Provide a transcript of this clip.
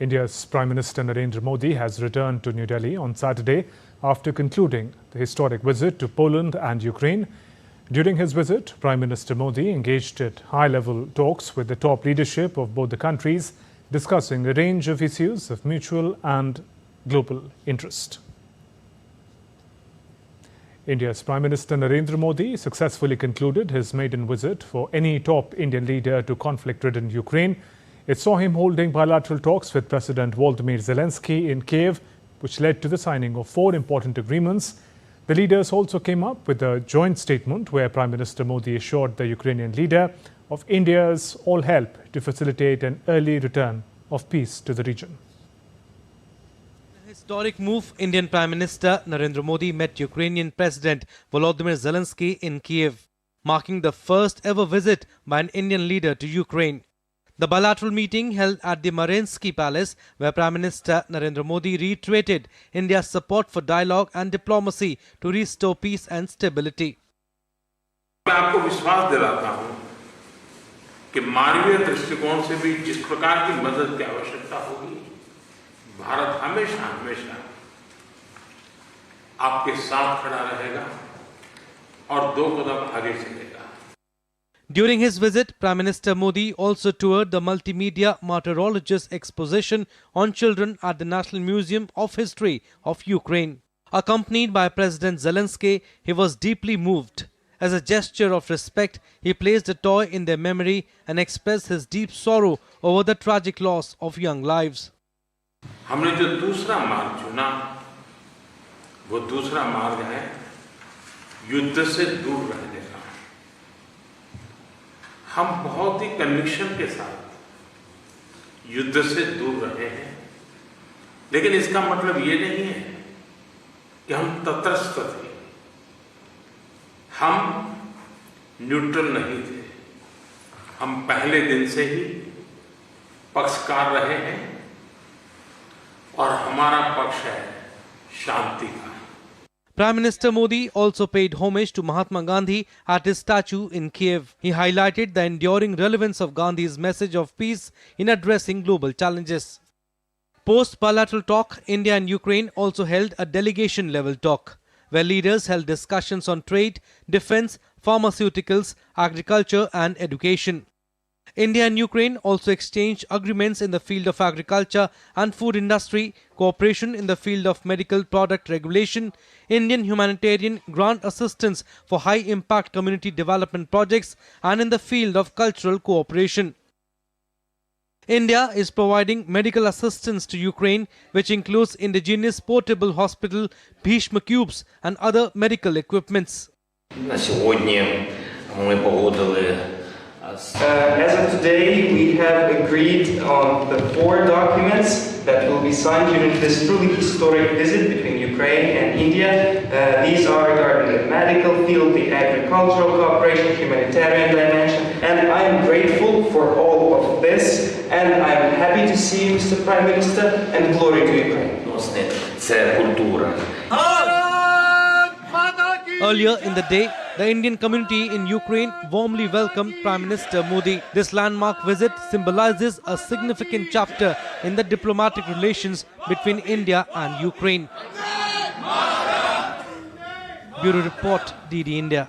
India's Prime Minister Narendra Modi has returned to New Delhi on Saturday after concluding the historic visit to Poland and Ukraine. During his visit, Prime Minister Modi engaged in high-level talks with the top leadership of both the countries, discussing a range of issues of mutual and global interest. India's Prime Minister Narendra Modi successfully concluded his maiden visit for any top Indian leader to conflict-ridden Ukraine. It saw him holding bilateral talks with President Volodymyr Zelensky in Kiev, which led to the signing of 4 important agreements. The leaders also came up with a joint statement where Prime Minister Modi assured the Ukrainian leader of India's all help to facilitate an early return of peace to the region. Historic move, Indian Prime Minister Narendra Modi met Ukrainian President Volodymyr Zelensky in Kiev, marking the first ever visit by an Indian leader to Ukraine. The bilateral meeting held at the Mariinsky Palace, where Prime Minister Narendra Modi reiterated India's support for dialogue and diplomacy to restore peace and stability. मैं आपको विश्वास दिलाता हूं कि मानवीय दृष्टिकोण से भी जिस प्रकार की मदद की आवश्यकता होगी, भारत हमेशा आपके साथ खड़ा रहेगा और 2 कदम आगे चलेगा. During his visit, Prime Minister Modi also toured the multimedia martyrologist exposition on children at the National Museum of History of Ukraine. Accompanied by President Zelensky, he was deeply moved. As a gesture of respect, he placed a toy in their memory and expressed his deep sorrow over the tragic loss of young lives. हमने जो दूसरा मार्ग चुना, वो दूसरा मार्ग है युद्ध से दूर रहने का. हम बहुत ही कन्विक्शन के साथ युद्ध से दूर रहे हैं, लेकिन इसका मतलब ये नहीं है कि हम तटस्थ थे. हम न्यूट्रल नहीं थे. हम पहले दिन से ही पक्षकार रहे हैं और हमारा पक्ष है शांति का. Prime Minister Modi also paid homage to Mahatma Gandhi at his statue in Kiev. He highlighted the enduring relevance of Gandhi's message of peace in addressing global challenges. Post-bilateral talk, India and Ukraine also held a delegation-level talk, where leaders held discussions on trade, defense, pharmaceuticals, agriculture and education. India and Ukraine also exchanged agreements in the field of agriculture and food industry, cooperation in the field of medical product regulation, Indian humanitarian grant assistance for high-impact community development projects, and in the field of cultural cooperation. India is providing medical assistance to Ukraine, which includes indigenous portable hospital, Bhishma cubes and other medical equipments. As of today, we have agreed on the 4 documents that will be signed during this truly historic visit between Ukraine and India. These are regarding the medical field, the agricultural cooperation, humanitarian dimension, and I am grateful for all of this, and I am happy to see you, Mr. Prime Minister, and glory to Ukraine. Earlier in the day, the Indian community in Ukraine warmly welcomed Prime Minister Modi. This landmark visit symbolizes a significant chapter in the diplomatic relations between India and Ukraine. Bureau Report, DD India.